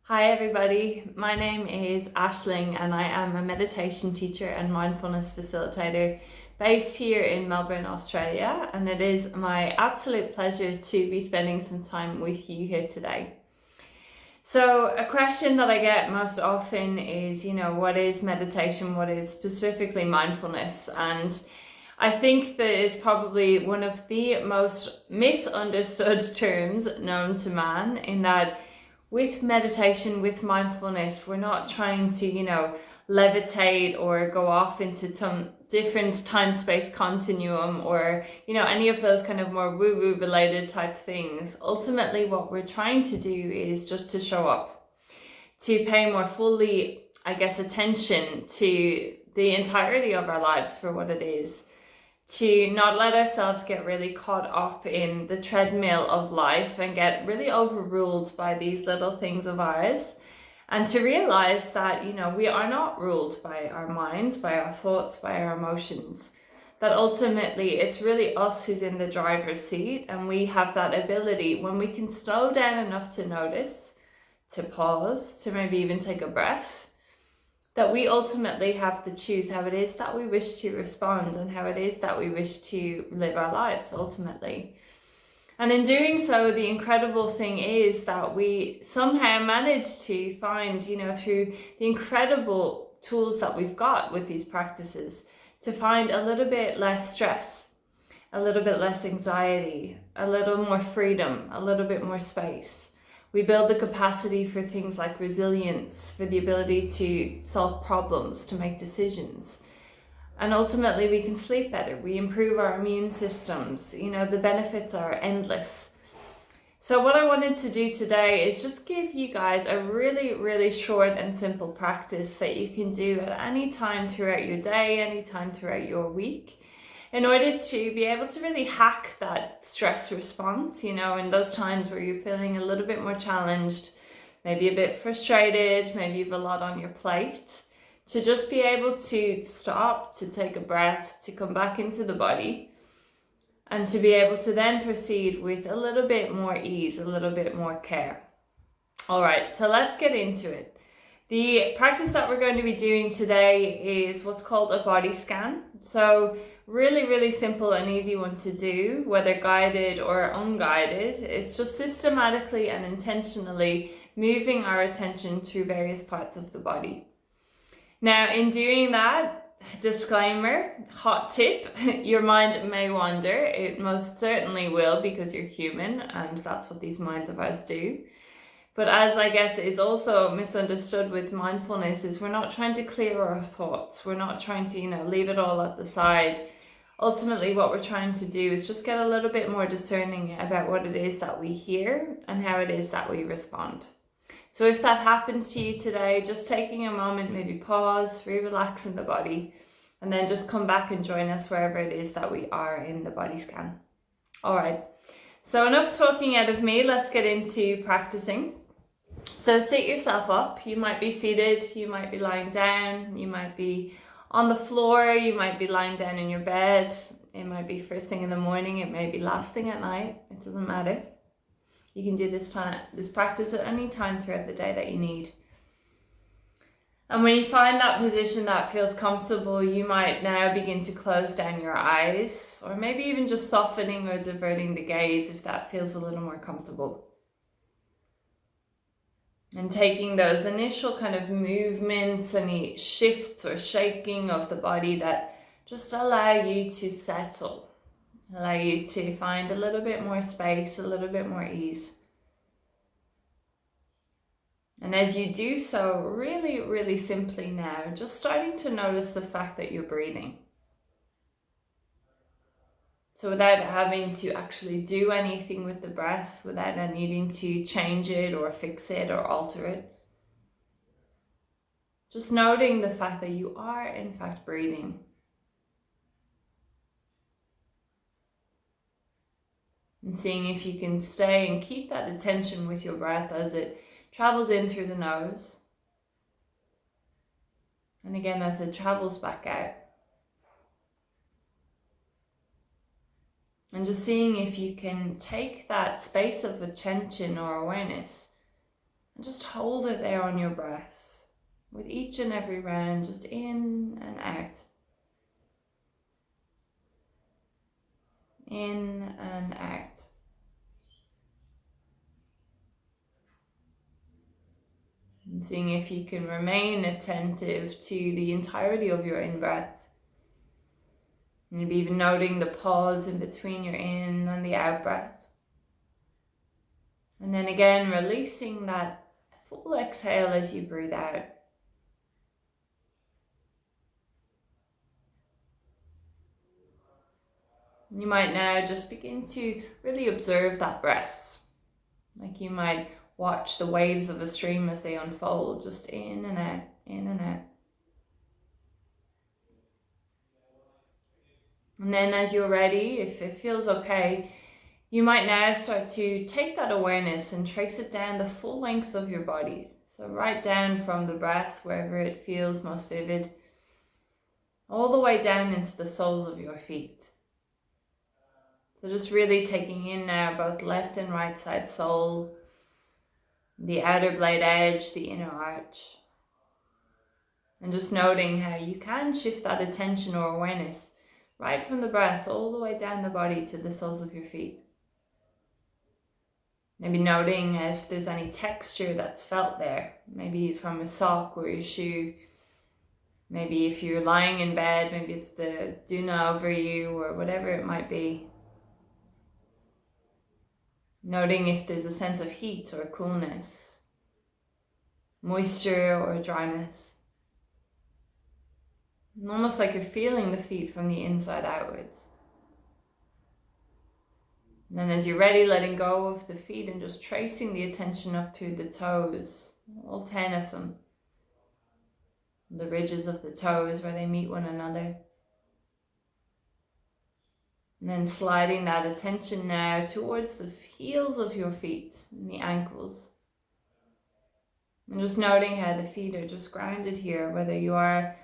Hi everybody, my name is Aisling and I am a meditation teacher and mindfulness facilitator based here in Melbourne, Australia, and it is my absolute pleasure to be spending some time with you here today. So a question that I get most often is, what is meditation? What is specifically mindfulness? And I think that it's probably one of the most misunderstood terms known to man, in that with meditation, with mindfulness, we're not trying to, levitate or go off into some different time-space continuum or, any of those kind of more woo-woo related type things. Ultimately, what we're trying to do is just to show up, to pay more fully, attention to the entirety of our lives for what it is, to not let ourselves get really caught up in the treadmill of life and get really overruled by these little things of ours, and to realize that, we are not ruled by our minds, by our thoughts, by our emotions, that ultimately it's really us who's in the driver's seat, and we have that ability when we can slow down enough to notice, to pause, to maybe even take a breath, that we ultimately have to choose how it is that we wish to respond and how it is that we wish to live our lives ultimately. And in doing so, the incredible thing is that we somehow manage to find, through the incredible tools that we've got with these practices, to find a little bit less stress, a little bit less anxiety, a little more freedom, a little bit more space. We build the capacity for things like resilience, for the ability to solve problems, to make decisions. And ultimately we can sleep better. We improve our immune systems. The benefits are endless. So what I wanted to do today is just give you guys a really, really short and simple practice that you can do at any time throughout your day, any time throughout your week, in order to be able to really hack that stress response, in those times where you're feeling a little bit more challenged, maybe a bit frustrated, maybe you've a lot on your plate, to just be able to stop, to take a breath, to come back into the body, and to be able to then proceed with a little bit more ease, a little bit more care. All right, so let's get into it. The practice that we're going to be doing today is what's called a body scan. So really, really simple and easy one to do, whether guided or unguided. It's just systematically and intentionally moving our attention through various parts of the body. Now, in doing that, disclaimer, hot tip, your mind may wander. It most certainly will, because you're human and that's what these minds of ours do. But as I guess is also misunderstood with mindfulness, is we're not trying to clear our thoughts. We're not trying to, leave it all at the side. Ultimately, what we're trying to do is just get a little bit more discerning about what it is that we hear and how it is that we respond. So if that happens to you today, just taking a moment, maybe pause, relax in the body, and then just come back and join us wherever it is that we are in the body scan. All right. So enough talking out of me. Let's get into practicing. So sit yourself up. You might be seated, you might be lying down, you might be on the floor, you might be lying down in your bed. It might be first thing in the morning, it may be last thing at night. It doesn't matter. You can do this practice at any time throughout the day that you need. And when you find that position that feels comfortable, you might now begin to close down your eyes, or maybe even just softening or diverting the gaze if that feels a little more comfortable. And taking those initial kind of movements, any shifts or shaking of the body that just allow you to settle, allow you to find a little bit more space, a little bit more ease. And as you do so, really, really simply now, just starting to notice the fact that you're breathing. So without having to actually do anything with the breath, without needing to change it or fix it or alter it, just noting the fact that you are in fact breathing. And seeing if you can stay and keep that attention with your breath as it travels in through the nose. And again, as it travels back out. And just seeing if you can take that space of attention or awareness And just hold it there on your breath with each and every round, just in and out. In and out. And seeing if you can remain attentive to the entirety of your in-breath. Maybe even noting the pause in between your in and the out-breath. And then again, releasing that full exhale as you breathe out. You might now just begin to really observe that breath. Like you might watch the waves of a stream as they unfold, just in and out, in and out. And then as you're ready, if it feels okay, you might now start to take that awareness and trace it down the full length of your body. So right down from the breath, wherever it feels most vivid, all the way down into the soles of your feet. So just really taking in now both left and right side sole, the outer blade edge, the inner arch. And just noting how you can shift that attention or awareness right from the breath all the way down the body to the soles of your feet. Maybe noting if there's any texture that's felt there, maybe from a sock or your shoe. Maybe if you're lying in bed, maybe it's the doona over you or whatever it might be. Noting if there's a sense of heat or coolness, moisture or dryness. And almost like you're feeling the feet from the inside outwards. And then as you're ready, letting go of the feet and just tracing the attention up through the toes, all 10 of them. The ridges of the toes where they meet one another. And then sliding that attention now towards the heels of your feet and the ankles. And just noting how the feet are just grounded here, whether you are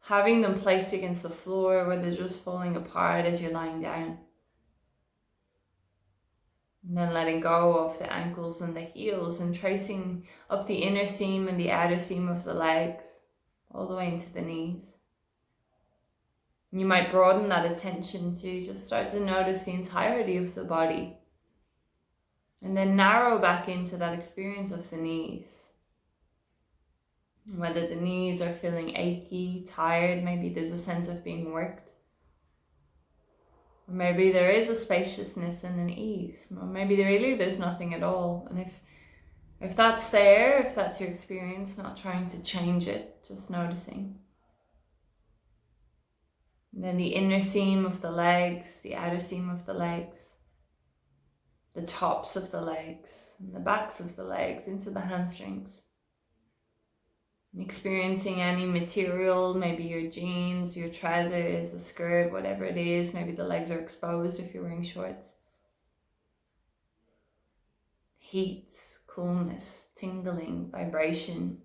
having them placed against the floor, whether they're just falling apart as you're lying down. And then letting go of the ankles and the heels and tracing up the inner seam and the outer seam of the legs, all the way into the knees. You might broaden that attention to just start to notice the entirety of the body. And then narrow back into that experience of the knees. Whether the knees are feeling achy, tired, maybe there's a sense of being worked. Or maybe there is a spaciousness and an ease. Or maybe there's nothing at all. And if that's there, if that's your experience, not trying to change it, just noticing. And then the inner seam of the legs, the outer seam of the legs, the tops of the legs, and the backs of the legs into the hamstrings. And experiencing any material, maybe your jeans, your trousers, a skirt, whatever it is. Maybe the legs are exposed if you're wearing shorts. Heat, coolness, tingling, vibration.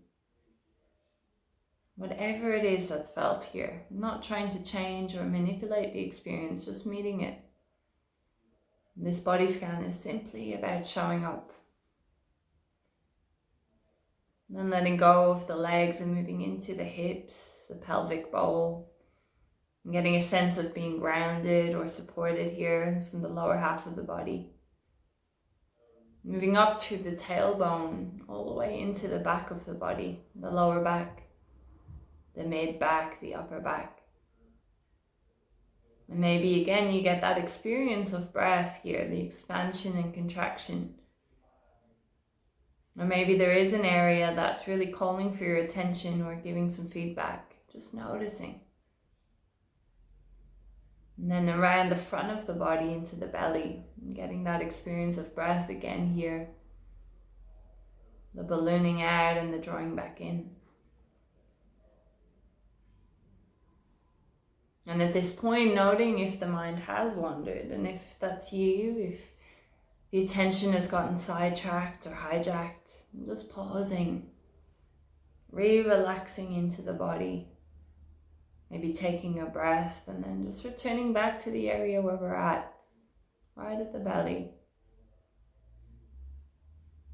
Whatever it is that's felt here. I'm not trying to change or manipulate the experience, just meeting it. This body scan is simply about showing up. And then letting go of the legs and moving into the hips, the pelvic bowl. And getting a sense of being grounded or supported here from the lower half of the body. Moving up through the tailbone, all the way into the back of the body, the lower back, the mid back, the upper back. And maybe again you get that experience of breath here, the expansion and contraction. Or maybe there is an area that's really calling for your attention or giving some feedback, just noticing. And then around the front of the body into the belly, getting that experience of breath again here. The ballooning out and the drawing back in. And at this point, noting if the mind has wandered, and if that's you, if the attention has gotten sidetracked or hijacked, just pausing, relaxing into the body, maybe taking a breath, and then just returning back to the area where we're at, right at the belly.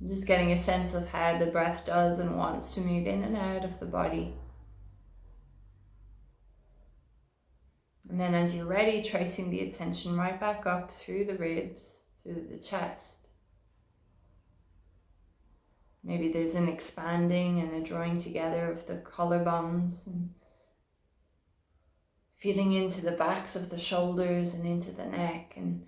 Just getting a sense of how the breath does and wants to move in and out of the body. And then as you're ready, tracing the attention right back up through the ribs, through the chest. Maybe there's an expanding and a drawing together of the collarbones, and feeling into the backs of the shoulders and into the neck. And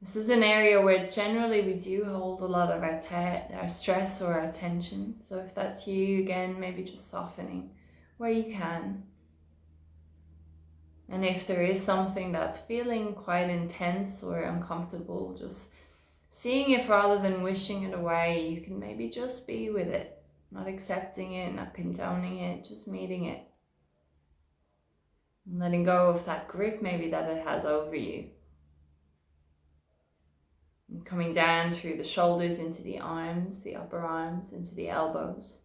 this is an area where generally we do hold a lot of our stress or our tension. So if that's you, again, maybe just softening where you can. And if there is something that's feeling quite intense or uncomfortable, just seeing if rather than wishing it away, you can maybe just be with it, not accepting it, not condoning it, just meeting it. And letting go of that grip maybe that it has over you. And coming down through the shoulders into the arms, the upper arms, into the elbows.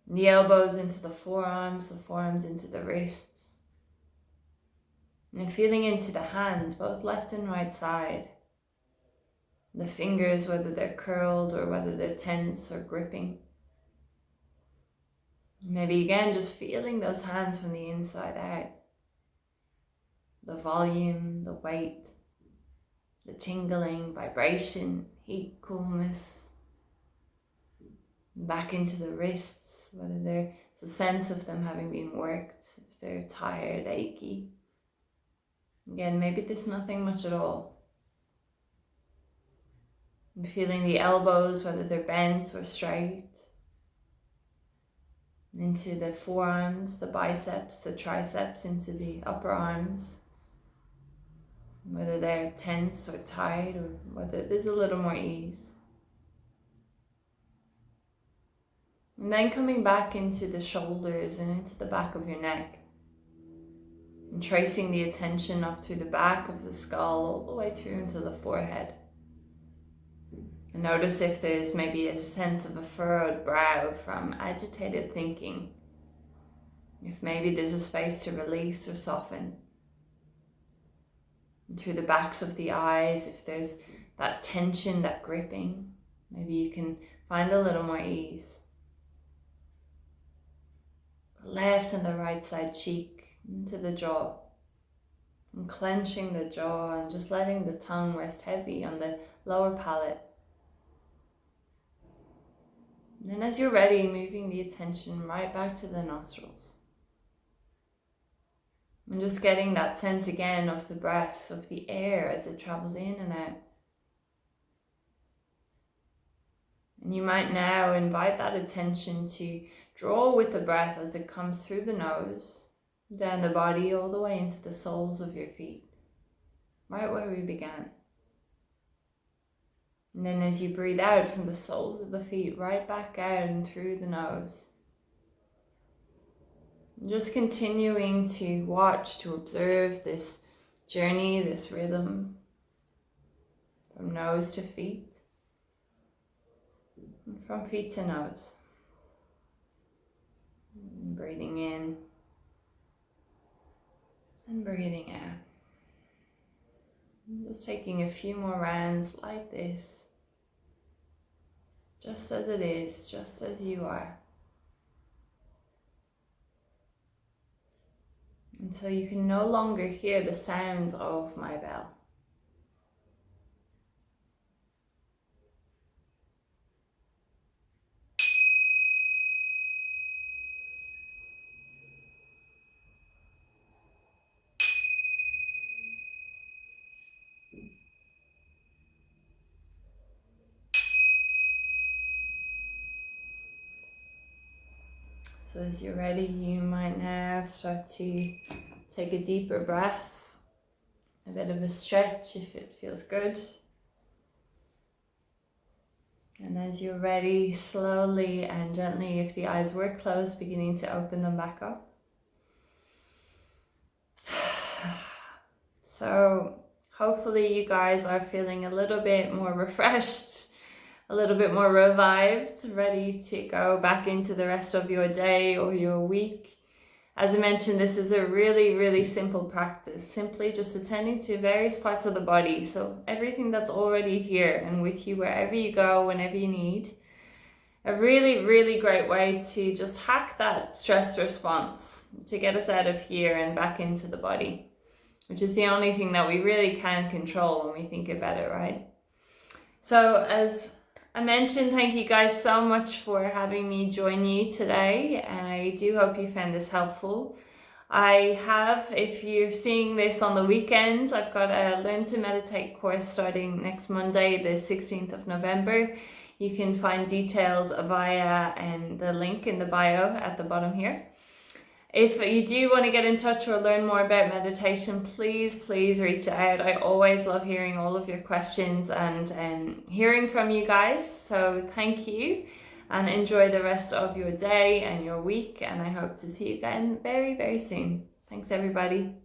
And the elbows into the forearms into the wrists. And feeling into the hands, both left and right side. The fingers, whether they're curled or whether they're tense or gripping. Maybe again, just feeling those hands from the inside out. The volume, the weight, the tingling, vibration, heat, coolness. Back into the wrists, whether there's a sense of them having been worked, if they're tired, achy. Again, maybe there's nothing much at all. And feeling the elbows, whether they're bent or straight. And into the forearms, the biceps, the triceps, into the upper arms. Whether they're tense or tight, or whether there's a little more ease. And then coming back into the shoulders and into the back of your neck. And tracing the attention up through the back of the skull all the way through into the forehead. And notice if there's maybe a sense of a furrowed brow from agitated thinking. If maybe there's a space to release or soften. And through the backs of the eyes, if there's that tension, that gripping, maybe you can find a little more ease. The left and the right side cheek into the jaw. And clenching the jaw and just letting the tongue rest heavy on the lower palate. And then as you're ready, moving the attention right back to the nostrils. And just getting that sense again of the breath, of the air as it travels in and out. And you might now invite that attention to draw with the breath as it comes through the nose, down the body, all the way into the soles of your feet, right where we began. And then as you breathe out from the soles of the feet, right back out and through the nose. And just continuing to watch, to observe this journey, this rhythm, from nose to feet, and from feet to nose. And breathing in and breathing out. And just taking a few more rounds like this. Just as it is, just as you are. Until you can no longer hear the sounds of my bell. So as you're ready, you might now start to take a deeper breath, a bit of a stretch if it feels good. And as you're ready, slowly and gently, if the eyes were closed, beginning to open them back up. So hopefully you guys are feeling a little bit more refreshed, a little bit more revived, ready to go back into the rest of your day or your week. As I mentioned, this is a really, really simple practice, simply just attending to various parts of the body. So everything that's already here and with you wherever you go, whenever you need. A really, really great way to just hack that stress response, to get us out of here and back into the body, which is the only thing that we really can control when we think about it, right? So as I mentioned, thank you guys so much for having me join you today. I do hope you found this helpful. I have, if you're seeing this on the weekend, I've got a Learn to Meditate course starting next Monday, the 16th of November. You can find details via the link in the bio at the bottom here. If you do want to get in touch or learn more about meditation, please reach out. I always love hearing all of your questions and hearing from you guys. So thank you and enjoy the rest of your day and your week. And I hope to see you again very, very soon. Thanks, everybody.